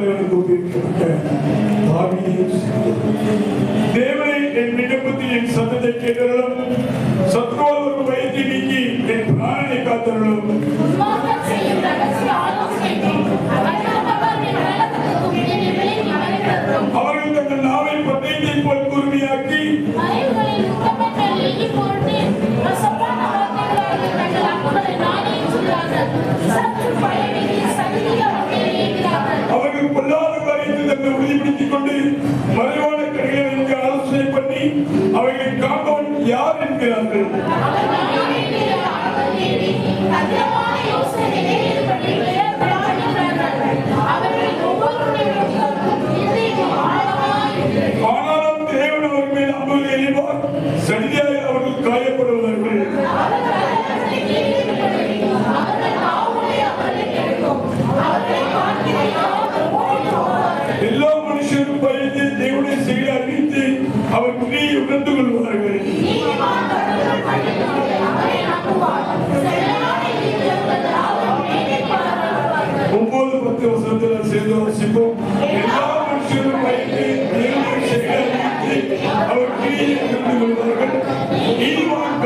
தலைவனுக்கு ஒப்பிக்கப்பட்ட தாவீதையும் தேவனை என் விண்ணப்பத்தில் என் சத்தத்தை கேட்டருளும், சத்ருவால் ஒரு பயத்தை நீக்கி என் பிராணனை காத்தருளும். அவர்கள் தங்கள் நாவை பட்டயத்தை போல் கூர்மையாக்கி அவர்கள் பொல்லாத காரியத்தை தன்னை உறுதிப்படுத்திக் கொண்டு மறைவான கடைகளுக்கு ஆலோசனை பண்ணி அவைகளை காப்பவன் யார் என்கிறார்கள். ஆனாலும் தேவன் அவர் மேல் அம்புகளை எறிவார், சடிதியாய் அவர்கள் காயப்படுவார்கள். எல்லா மனுஷரும் பயந்து தேவனுடைய செயலை அறிவித்து அவர் கிரியை உணர்ந்து கொள்வார்கள். 9-10 வசனத்தில் சேர்ந்து வாசிப்போம். எல்லா மனுஷரும் பயந்து தேவனுடைய செயலை அறிவித்து அவர் கிரியை உணர்ந்து கொள்வார்கள். நீதிமான்